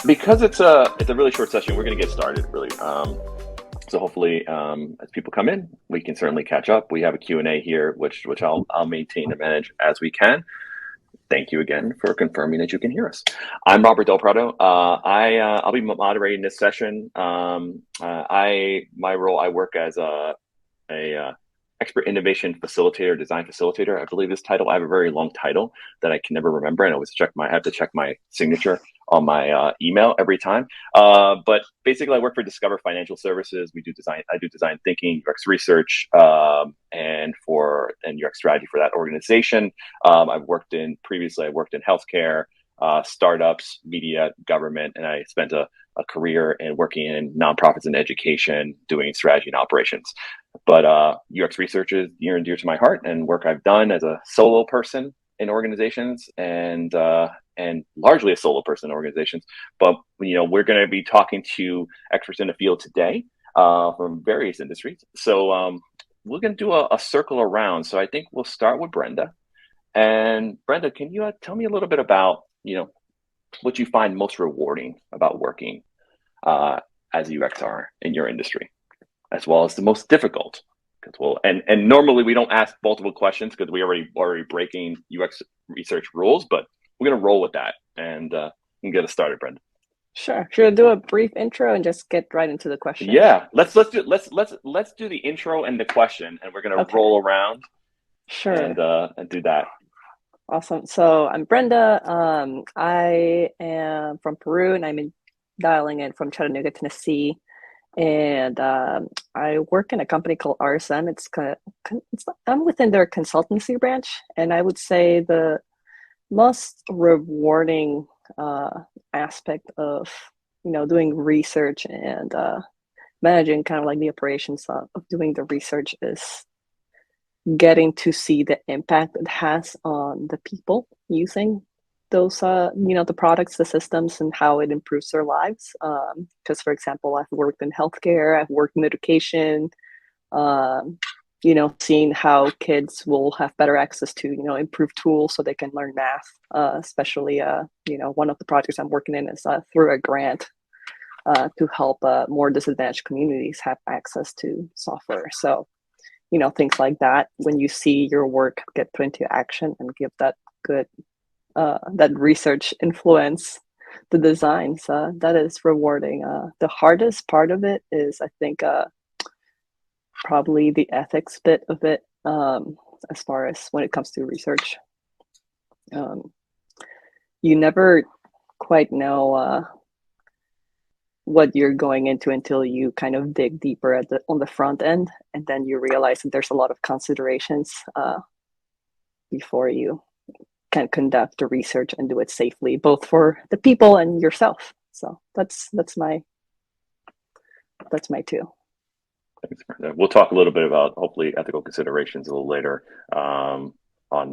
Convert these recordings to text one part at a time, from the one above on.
Because it's a really short session, we're going to get started really. So hopefully, as people come in, we can certainly catch up. We have a Q&A here, which I'll maintain and manage as we can. Thank you again for confirming that you can hear us. I'm Robert Del Prado. I'll be moderating this session. My role, I work as a expert innovation facilitator, design facilitator. I believe this title. I have a very long title that I can never remember, and I always I have to check my signature on my email every time. But basically, I work for Discover Financial Services. We do design. I do design thinking, UX research, and UX strategy for that organization. Previously. I worked in healthcare, startups, media, government, and I spent a career in working in nonprofits and education, doing strategy and operations. But UX research is near and dear to my heart, and work I've done as a solo person in organizations and largely a solo person in organizations. But we're going to be talking to experts in the field today from various industries. So we're going to do a circle around. So I think we'll start with Brenda. And Brenda, can you tell me a little bit about what you find most rewarding about working as a UXR in your industry, as well as the most difficult? And normally we don't ask multiple questions because we already breaking UX research rules, but we're gonna roll with that and get us started, Brenda. Sure. Should I do a brief intro and just get right into the question? Yeah, let's do the intro and the question, and we're gonna roll around. Sure. And do that. Awesome. So I'm Brenda. I am from Peru, and I'm dialing in from Chattanooga, Tennessee. And I work in a company called RSM. I'm within their consultancy branch, and I would say the most rewarding aspect of doing research and managing kind of like the operations of doing the research is getting to see the impact it has on the people using those the products, the systems, and how it improves their lives. Because for example, I've worked in healthcare, I've worked in education, seeing how kids will have better access to improved tools so they can learn math, especially one of the projects I'm working in is through a grant to help more disadvantaged communities have access to software. So things like that, when you see your work get put into action and give that good that research influence the designs, that is rewarding. The hardest part of it is, I think, probably the ethics bit of it, as far as when it comes to research. You never quite know what you're going into until you kind of dig deeper on the front end, and then you realize that there's a lot of considerations before you can conduct the research and do it safely, both for the people and yourself. So that's my two. Thanks, Brenda. We'll talk a little bit about hopefully ethical considerations a little later on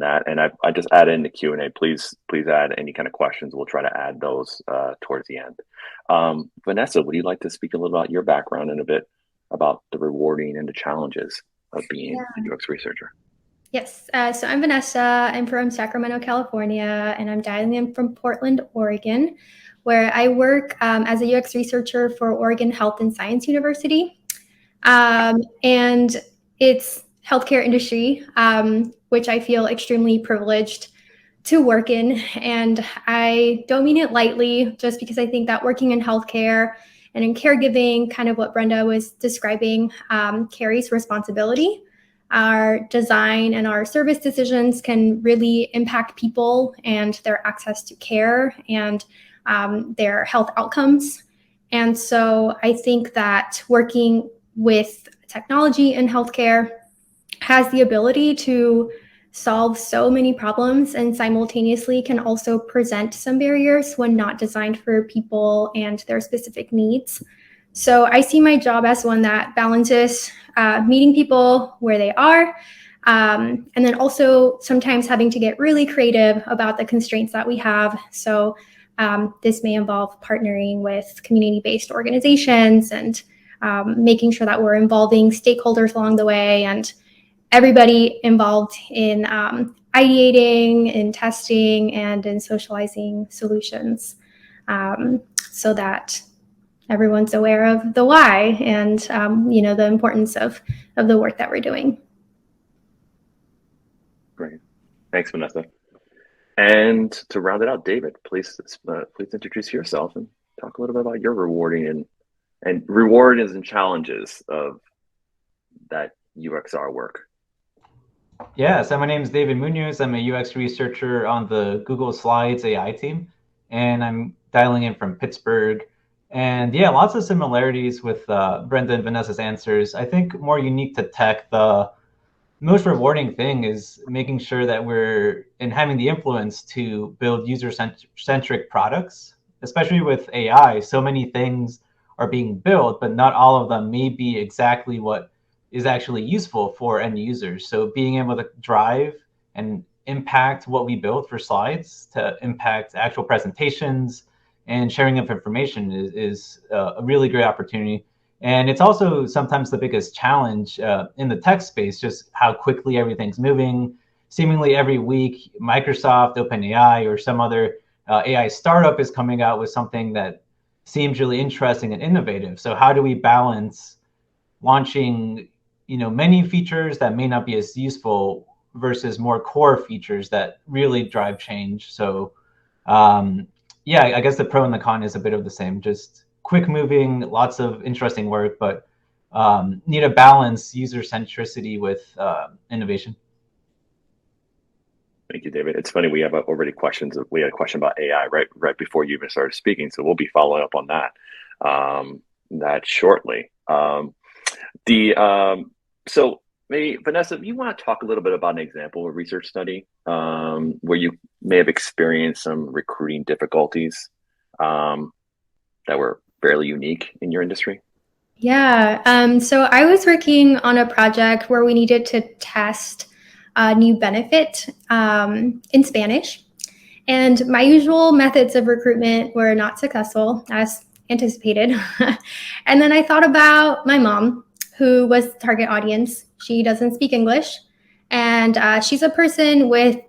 that. And I just add in the Q&A. Please add any kind of questions. We'll try to add those towards the end. Vanessa, would you like to speak a little about your background and a bit about the rewarding and the challenges of being a UX researcher? Yes. So I'm Vanessa. I'm from Sacramento, California, and I'm dialing in from Portland, Oregon, where I work as a UX researcher for Oregon Health and Science University. And it's healthcare industry, which I feel extremely privileged to work in. And I don't mean it lightly, just because I think that working in healthcare and in caregiving, kind of what Brenda was describing, carries responsibility. Our design and our service decisions can really impact people and their access to care and their health outcomes. And so I think that working with technology in healthcare has the ability to solve so many problems and simultaneously can also present some barriers when not designed for people and their specific needs. So I see my job as one that balances meeting people where they are, and then also sometimes having to get really creative about the constraints that we have. So this may involve partnering with community-based organizations and making sure that we're involving stakeholders along the way and everybody involved in ideating, in testing, and in socializing solutions. so that everyone's aware of the why and the importance of the work that we're doing. Great. Thanks, Vanessa. And to round it out, David, please introduce yourself and talk a little bit about your rewarding and rewards and challenges of that UXR work. Yeah, so my name is David Munoz. I'm a UX researcher on the Google Slides AI team, and I'm dialing in from Pittsburgh. And yeah, lots of similarities with Brenda and Vanessa's answers. I think more unique to tech, the most rewarding thing is making sure that we're and having the influence to build user-centric products, especially with AI. So many things are being built, but not all of them may be exactly what is actually useful for end users. So being able to drive and impact what we build for slides to impact actual presentations and sharing of information is a really great opportunity. And it's also sometimes the biggest challenge in the tech space, just how quickly everything's moving. Seemingly every week, Microsoft, OpenAI, or some other AI startup is coming out with something that seems really interesting and innovative. So how do we balance launching, many features that may not be as useful versus more core features that really drive change? So yeah, I guess the pro and the con is a bit of the same. Just quick moving, lots of interesting work, but need to balance user centricity with innovation. Thank you, David. It's funny, we have already questions. We had a question about AI right before you even started speaking, so we'll be following up on that shortly. So maybe Vanessa, you want to talk a little bit about an example of a research study where you may have experienced some recruiting difficulties that were fairly unique in your industry? Yeah, so I was working on a project where we needed to test a new benefit in Spanish. And my usual methods of recruitment were not successful, as anticipated. And then I thought about my mom, who was the target audience. She doesn't speak English. And she's a person with,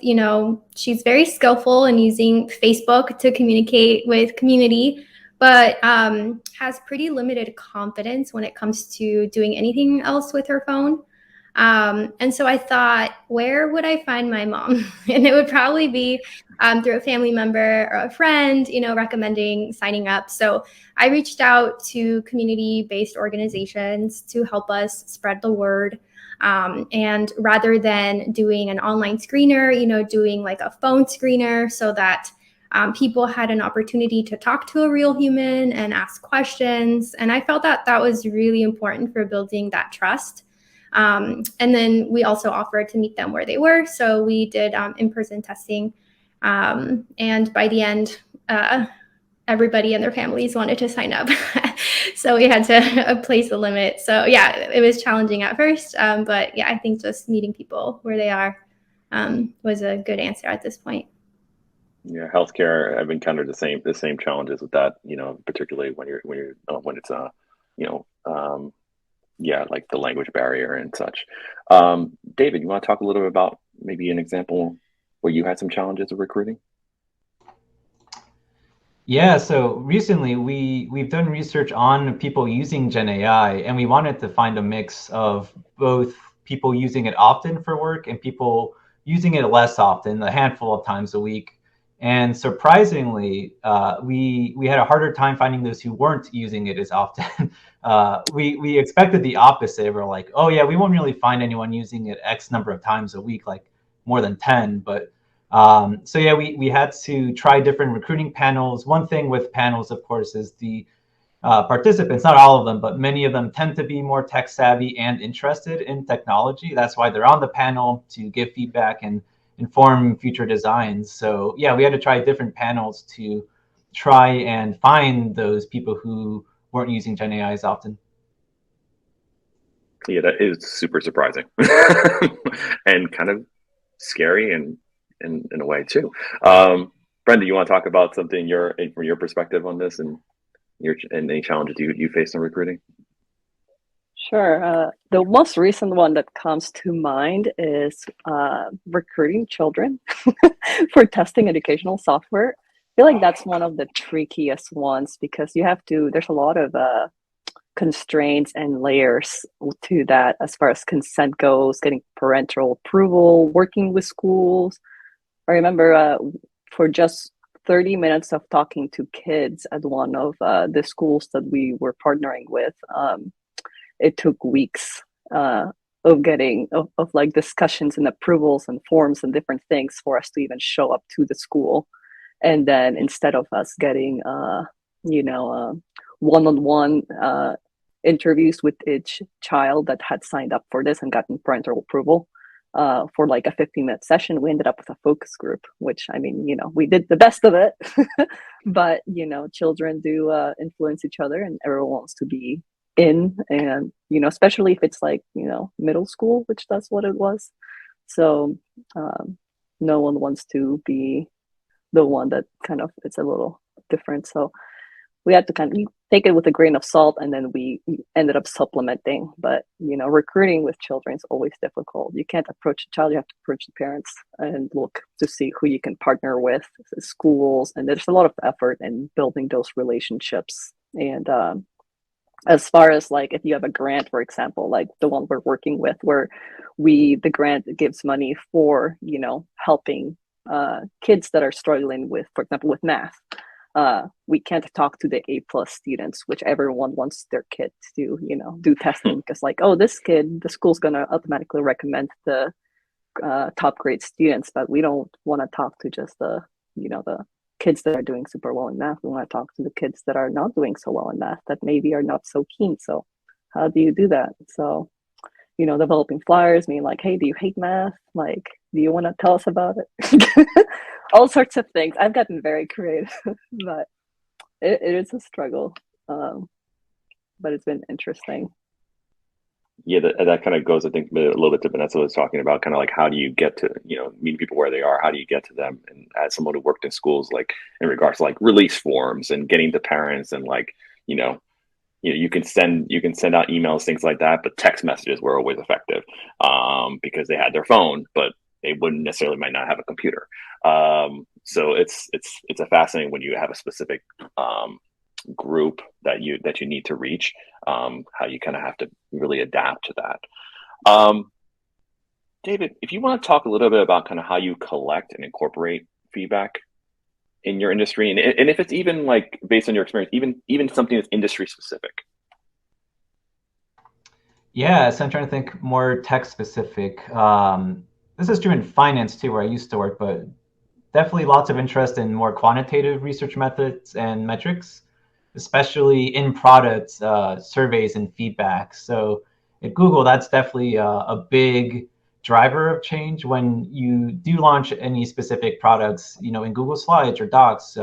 she's very skillful in using Facebook to communicate with community, but has pretty limited confidence when it comes to doing anything else with her phone. And so I thought, where would I find my mom? And it would probably be through a family member or a friend, recommending signing up. So I reached out to community-based organizations to help us spread the word. And rather than doing an online screener, doing like a phone screener so that people had an opportunity to talk to a real human and ask questions. And I felt that that was really important for building that trust. And then we also offered to meet them where they were. So we did in-person testing. And by the end, everybody and their families wanted to sign up. So we had to place a limit. So yeah, it was challenging at first. But yeah, I think just meeting people where they are was a good answer at this point. Yeah, healthcare. I've encountered the same challenges with that. Particularly when it's yeah, like the language barrier and such. David, you want to talk a little bit about maybe an example where you had some challenges with recruiting? Yeah, so recently we've done research on people using Gen AI, and we wanted to find a mix of both people using it often for work and people using it less often, a handful of times a week. And surprisingly, we had a harder time finding those who weren't using it as often. We expected the opposite. We're like, oh yeah, we won't really find anyone using it X number of times a week, like more than 10. But so yeah, we had to try different recruiting panels. One thing with panels, of course, is the participants, not all of them, but many of them tend to be more tech savvy and interested in technology. That's why they're on the panel to give feedback and inform future designs. So yeah, we had to try different panels to try and find those people who weren't using Gen AI as often. Yeah, that is super surprising and kind of scary and in a way too. Brenda, you want to talk about something from your perspective on this and any challenges you face in recruiting? Sure. The most recent one that comes to mind is recruiting children for testing educational software. feel like that's one of the trickiest ones because there's a lot of constraints and layers to that as far as consent goes, getting parental approval, working with schools. I remember for just 30 minutes of talking to kids at one of the schools that we were partnering with, it took weeks of like discussions and approvals and forms and different things for us to even show up to the school. And then instead of us getting one-on-one interviews with each child that had signed up for this and gotten parental approval for like a 15-minute session, we ended up with a focus group, which, I mean, we did the best of it. But children do influence each other, and everyone wants to be in, and especially if it's like middle school, which that's what it was. So no one wants to be the one that kind of, it's a little different. So we had to kind of take it with a grain of salt, and then we ended up supplementing. But recruiting with children is always difficult. You can't approach a child, you have to approach the parents and look to see who you can partner with, schools, and there's a lot of effort in building those relationships. And as far as like if you have a grant, for example, like the one we're working with, where the grant gives money for helping kids that are struggling with, for example, with math. We can't talk to the A+ students, which everyone wants their kid to do testing, because like, oh, this kid, the school's gonna automatically recommend the top grade students, but we don't want to talk to just the kids that are doing super well in math. We want to talk to the kids that are not doing so well in math, that maybe are not so keen. So how do you do that? So developing flyers, being like, hey, do you hate math? Like, do you want to tell us about it? All sorts of things. I've gotten very creative, but it is a struggle. But it's been interesting. Yeah, that kind of goes, I think, a little bit to Vanessa was talking about, kind of like how do you get to, meet people where they are? How do you get to them? And as someone who worked in schools, like in regards to like release forms and getting to parents, and like, you can send out emails, things like that, but text messages were always effective because they had their phone, but they wouldn't necessarily might not have a computer. So it's a fascinating when you have a specific group that you need to reach, how you kind of have to really adapt to that. David, if you want to talk a little bit about kind of how you collect and incorporate feedback in your industry, and if it's even like based on your experience, even something that's industry specific. Yeah, so I'm trying to think more tech specific. This is true in finance too, where I used to work, but definitely lots of interest in more quantitative research methods and metrics, especially in products, surveys and feedback. So at Google, that's definitely a big driver of change when you do launch any specific products, in Google Slides or Docs,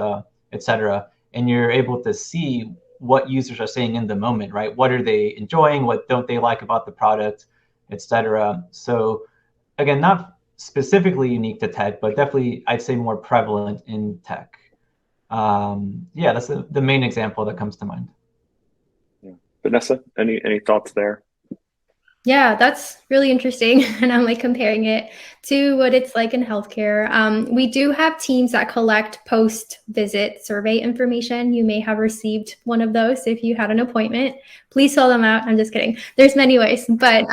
et cetera, and you're able to see what users are saying in the moment, right? What are they enjoying? What don't they like about the product, et cetera. So again, not specifically unique to tech, but definitely I'd say more prevalent in tech. Yeah, that's the main example that comes to mind. Yeah. Vanessa, any thoughts there? Yeah, that's really interesting. And I'm like comparing it to what it's like in healthcare. We do have teams that collect post-visit survey information. You may have received one of those if you had an appointment. Please fill them out. I'm just kidding. There's many ways. But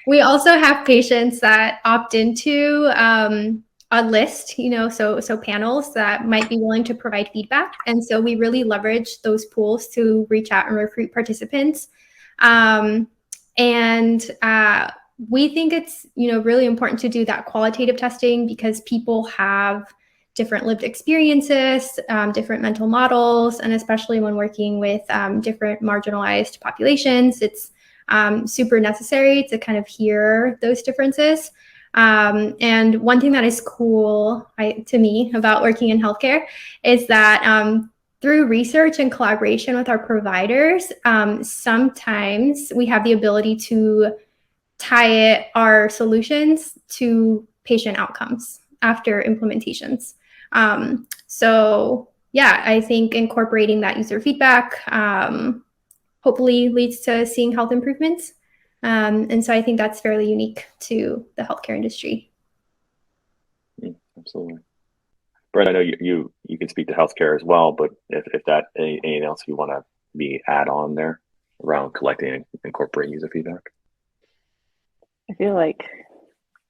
we also have patients that opt into a list, so panels that might be willing to provide feedback. And so we really leverage those pools to reach out and recruit participants. And we think it's, really important to do that qualitative testing because people have different lived experiences, different mental models, and especially when working with different marginalized populations, it's super necessary to kind of hear those differences. And one thing that is cool to me about working in healthcare is that through research and collaboration with our providers, sometimes we have the ability to tie our solutions to patient outcomes after implementations. So yeah, I think incorporating that user feedback hopefully leads to seeing health improvements. And so I think that's fairly unique to the healthcare industry. Absolutely. Brett, I know you can speak to healthcare as well, but if that anything else you want to be add on there around collecting and incorporating user feedback. I feel like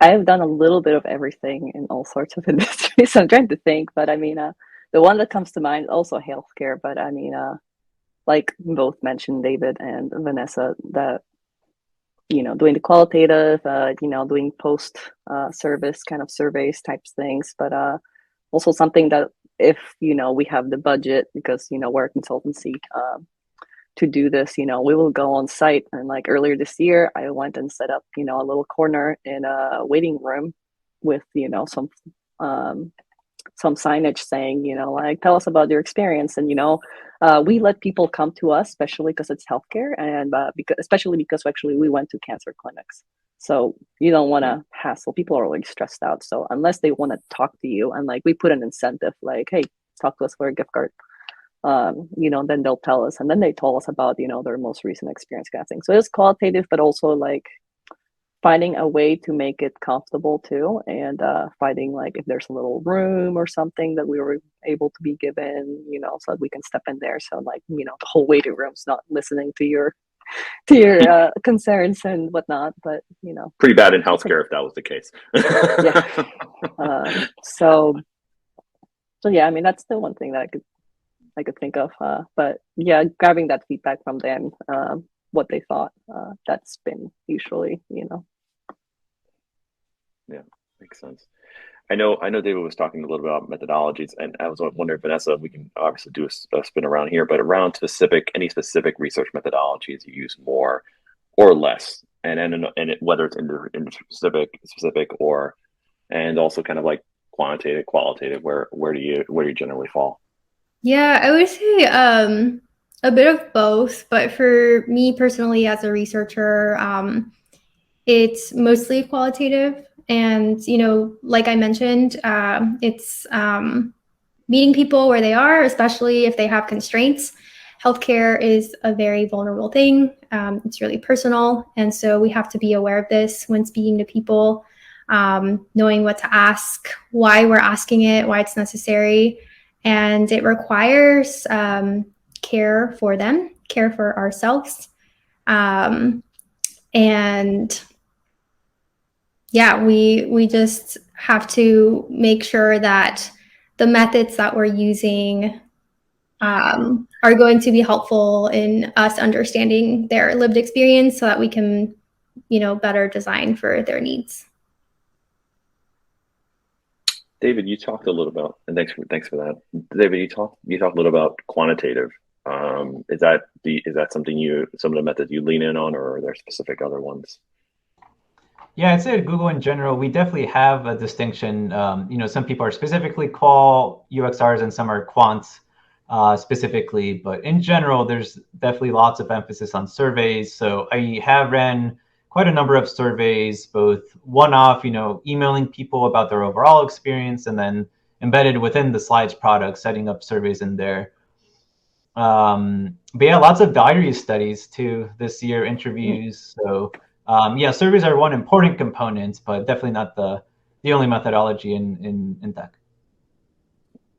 I've done a little bit of everything in all sorts of industries. So I'm trying to think, but I mean, the one that comes to mind is also healthcare. But I mean, like both mentioned, David and Vanessa, that doing the qualitative, doing post service kind of surveys types things, but also something that if we have the budget because we're a consultancy to do this, we will go on site. And like earlier this year, I went and set up a little corner in a waiting room with some signage saying like tell us about your experience. And we let people come to us, especially because it's healthcare, and especially because actually we went to cancer clinics. So you don't want to hassle. People are already stressed out. So unless they want to talk to you, and like we put an incentive, like, hey, talk to us for a gift card, then they'll tell us. And then they told us about, their most recent experience kind of thing. So it's qualitative, but also like finding a way to make it comfortable too. And finding like if there's a little room or something that we were able to be given, so that we can step in there. So like, the whole waiting room's not listening to your concerns and whatnot, but pretty bad in healthcare if that was the case. Yeah. So yeah, I mean that's the one thing that I could think of. But yeah, grabbing that feedback from them, what they thought, that's been usually, Yeah, makes sense. I know David was talking a little bit about methodologies, and I was wondering, Vanessa, we can obviously do a spin around here, but around any specific research methodologies you use more or less, and whether it's industry specific or, and also kind of like quantitative, qualitative, where do you generally fall? Yeah, I would say a bit of both, but for me personally as a researcher, it's mostly qualitative. And, like I mentioned, it's meeting people where they are, especially if they have constraints. Healthcare is a very vulnerable thing. It's really personal. And so we have to be aware of this when speaking to people, knowing what to ask, why we're asking it, why it's necessary. And it requires care for them, care for ourselves. And yeah, we just have to make sure that the methods that we're using are going to be helpful in us understanding their lived experience so that we can, better design for their needs. David, you talked a little about, and thanks for that. David, you talked a little about quantitative. Is that something some of the methods you lean in on, or are there specific other ones? Yeah, I'd say at Google in general, we definitely have a distinction. Some people are specifically qual UXRs and some are quants specifically, but in general, there's definitely lots of emphasis on surveys. So I have ran quite a number of surveys, both one-off, emailing people about their overall experience, and then embedded within the slides product, setting up surveys in there. But yeah, lots of diary studies too this year, interviews. So yeah, surveys are one important component, but definitely not the only methodology in tech.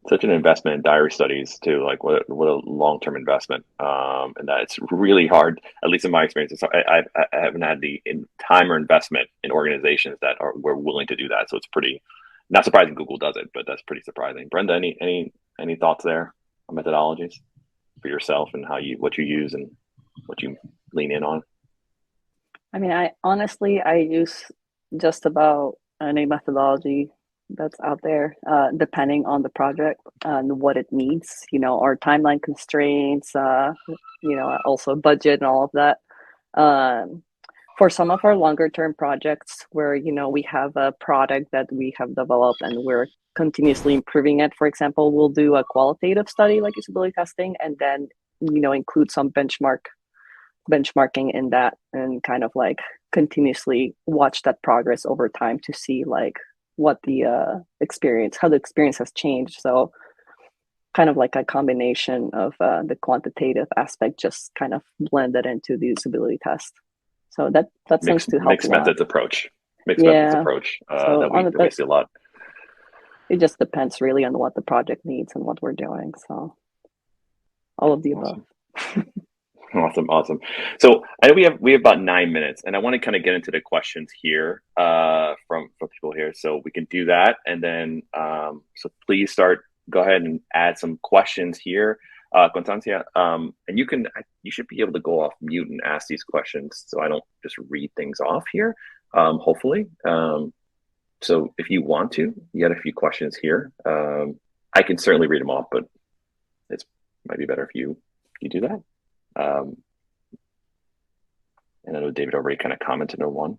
Such an investment in diary studies too. Like what a long-term investment, and that it's really hard. At least in my experience, I haven't had the time or investment in organizations that were willing to do that. So it's pretty not surprising Google does it, but that's pretty surprising. Brenda, any thoughts there on methodologies for yourself and what you use and what you lean in on? I mean, I honestly use just about any methodology that's out there, depending on the project and what it needs, our timeline constraints, also budget and all of that. For some of our longer term projects where, we have a product that we have developed and we're continuously improving it, for example, we'll do a qualitative study like usability testing and then, include some benchmarking in that and kind of like continuously watch that progress over time to see like what the how the experience has changed. So kind of like a combination of the quantitative aspect just kind of blended into the usability test. So that seems to help mixed methods approach. Methods approach so that we see a lot. It just depends really on what the project needs and what we're doing. So all of the above. Awesome. So I know we have about 9 minutes, and I want to kind of get into the questions here from people here. So we can do that, and then so please go ahead and add some questions here, Constancia. And you should be able to go off mute and ask these questions, so I don't just read things off here. Hopefully, so if you want to, you got a few questions here. I can certainly read them off, but might be better if you do that. And I know David already kind of commented on one.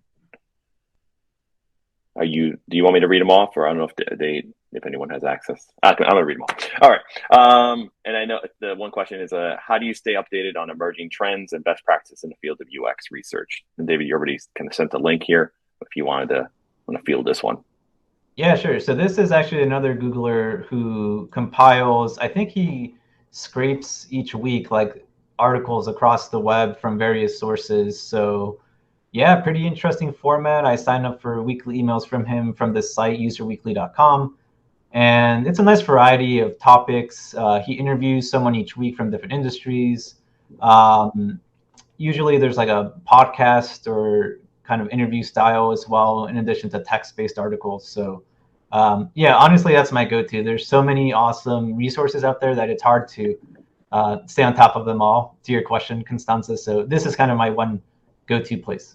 Do you want me to read them off, or I don't know if anyone has access? I'm gonna read them all. All right. And I know the one question is, how do you stay updated on emerging trends and best practices in the field of UX research? And David, you already kind of sent the link here. If you want to field this one. Yeah, sure. So this is actually another Googler who compiles, I think he scrapes each week like articles across the web from various sources. So yeah, pretty interesting format. I signed up for weekly emails from him from this site, userweekly.com. And it's a nice variety of topics. He interviews someone each week from different industries. Usually there's like a podcast or kind of interview style as well, in addition to text-based articles. So yeah, honestly, that's my go-to. There's so many awesome resources out there that it's hard to stay on top of them all, to your question, Constanza. So this is kind of my one go-to place.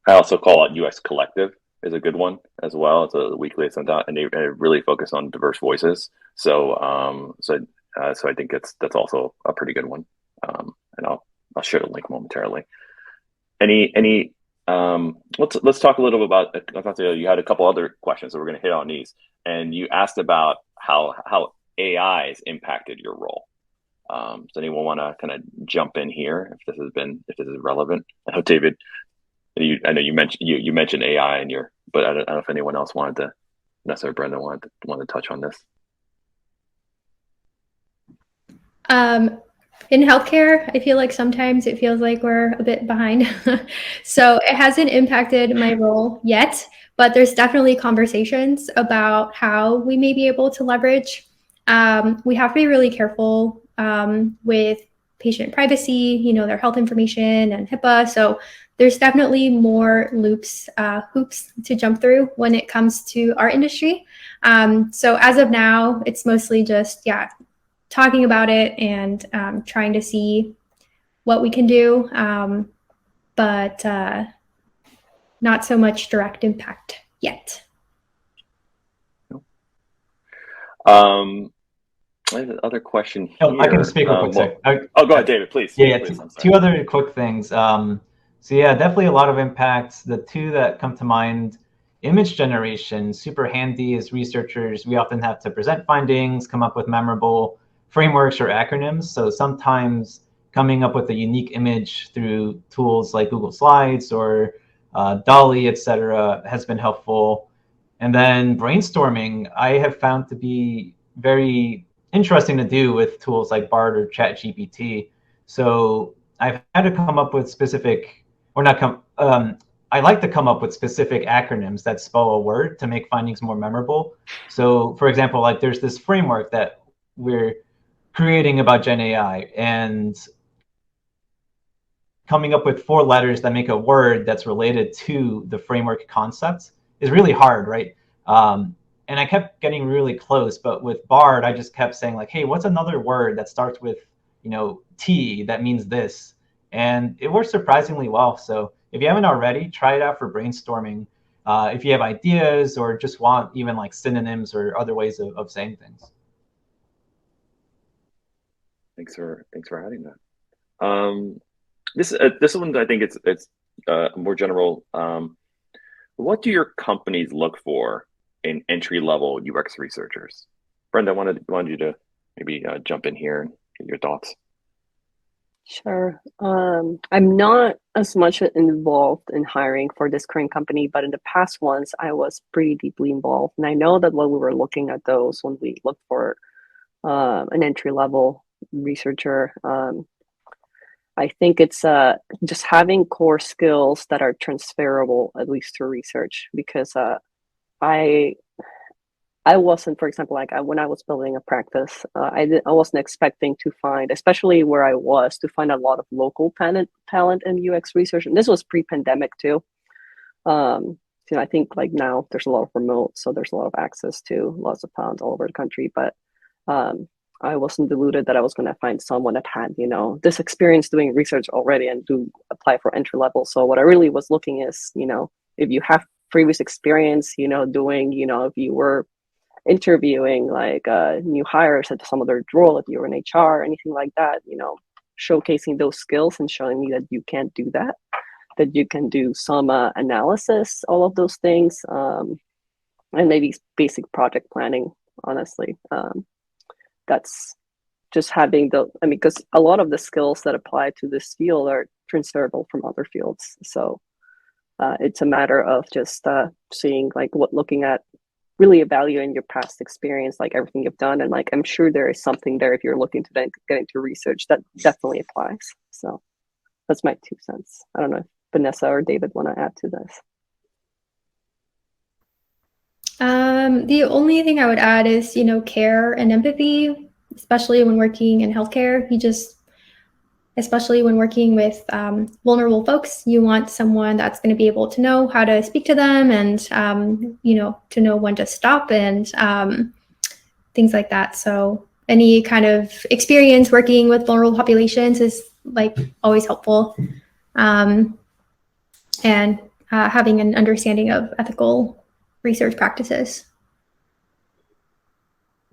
I also call it UX Collective is a good one as well. It's a weekly it's sent out, and they really focus on diverse voices. So so I think that's also a pretty good one. And I'll share the link momentarily. Let's talk a little bit about. I thought you had a couple other questions, so we're going to hit on these. And you asked about how AI has impacted your role. Does anyone want to kind of jump in here if this is relevant? I know David. I know you mentioned AI in but I don't know if anyone else wanted to. Nessa or Brenda wanted to touch on this. In healthcare, I feel like sometimes it feels like we're a bit behind. So it hasn't impacted my role yet, but there's definitely conversations about how we may be able to leverage. We have to be really careful with patient privacy, their health information and HIPAA. So there's definitely more hoops to jump through when it comes to our industry. So as of now, it's mostly just, talking about it and trying to see what we can do, but not so much direct impact yet. I have another question here. I can speak real quick. Go ahead, David, please. Yeah, please, two other quick things. So yeah, definitely a lot of impacts. The two that come to mind, image generation, super handy as researchers. We often have to present findings, come up with memorable frameworks or acronyms. So sometimes coming up with a unique image through tools like Google Slides or Dolly, etc., has been helpful. And then brainstorming, I have found to be very interesting to do with tools like Bard or ChatGPT. So I've had to come up with specific, or not come, I like to come up with specific acronyms that spell a word to make findings more memorable. So for example, like there's this framework that we're creating about Gen AI, and coming up with 4 letters that make a word that's related to the framework concept is really hard, right? And I kept getting really close, but with Bard, I just kept saying like, hey, what's another word that starts with, T that means this? And it works surprisingly well. So if you haven't already, try it out for brainstorming. If you have ideas or just want even like synonyms or other ways of saying things. Thanks for adding that. This one, I think it's more general. What do your companies look for in entry-level UX researchers? Brenda, I wanted you to maybe jump in here and get your thoughts. Sure. I'm not as much involved in hiring for this current company, but in the past ones, I was pretty deeply involved. And I know that when we were looking at those, when we looked for an entry-level researcher, I think it's just having core skills that are transferable, at least to research, because I I wasn't, for example, like when I was building a practice, I wasn't expecting to find, especially where I was, to find a lot of local talent in UX research. And this was pre-pandemic too. I think like now there's a lot of remote, so there's a lot of access to lots of talent all over the country. But I wasn't deluded that I was going to find someone that had, this experience doing research already and to apply for entry level. So what I really was looking is, if you have previous experience, doing, if you were interviewing like new hires at some other role, if you were in HR or anything like that, showcasing those skills and showing me that you can't do that you can do some analysis, all of those things, and maybe basic project planning, honestly. That's just having because a lot of the skills that apply to this field are transferable from other fields. So it's a matter of just seeing looking at really evaluating your past experience, like everything you've done. And like, I'm sure there is something there if you're looking to then get into research that definitely applies. So that's my 2 cents. I don't know if Vanessa or David want to add to this. The only thing I would add is, care and empathy, especially when working in healthcare. Especially when working with vulnerable folks, you want someone that's going to be able to know how to speak to them and, to know when to stop and things like that. So any kind of experience working with vulnerable populations is like always helpful. And having an understanding of ethical research practices.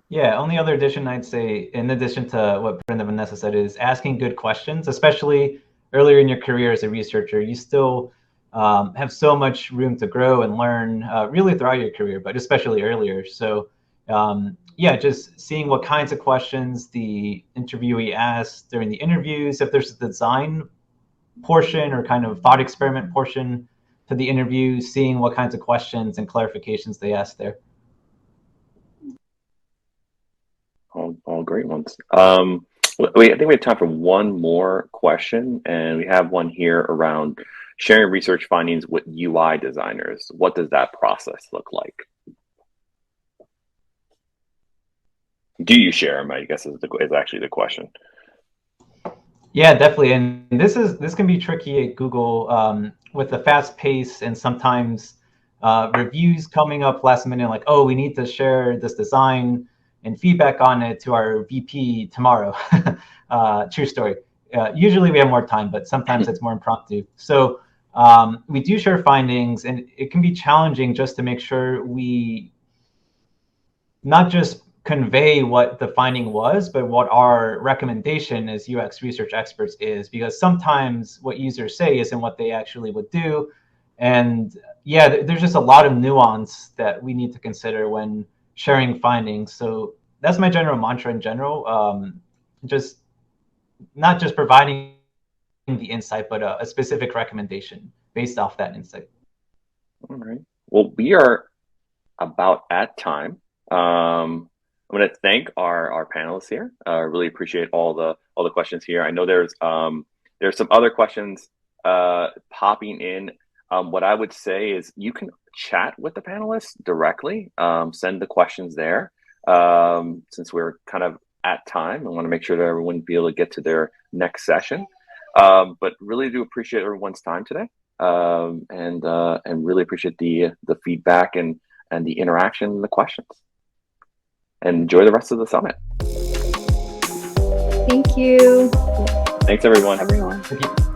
Yeah, only other addition I'd say, in addition to what Brenda and Vanessa said, is asking good questions, especially earlier in your career as a researcher. You still have so much room to grow and learn really throughout your career, but especially earlier. So yeah, just seeing what kinds of questions the interviewee asks during the interviews, if there's a design portion or kind of thought experiment portion to the interview, seeing what kinds of questions and clarifications they ask there. All great ones. I think we have time for one more question, and we have one here around sharing research findings with UI designers. What does that process look like? Do you share them? I guess is actually the question. Yeah, definitely. And this can be tricky at Google with the fast pace and sometimes reviews coming up last minute, like, oh, we need to share this design and feedback on it to our VP tomorrow. True story. Usually we have more time, but sometimes it's more impromptu. So we do share findings, and it can be challenging just to make sure we not just convey what the finding was, but what our recommendation as UX research experts is, because sometimes what users say isn't what they actually would do. And yeah, there's just a lot of nuance that we need to consider when sharing findings. So that's my general mantra in general. Just not just providing the insight, but a specific recommendation based off that insight. All right. Well, we are about at time. I'm going to thank our panelists here. Really appreciate all the questions here. I know there's some other questions popping in. What I would say is you can chat with the panelists directly. Send the questions there. Since we're kind of at time, I want to make sure that everyone be able to get to their next session. But really do appreciate everyone's time today, and really appreciate the feedback and the interaction and the questions. And enjoy the rest of the summit. Thank you. Thanks, everyone. Everyone. Thank you.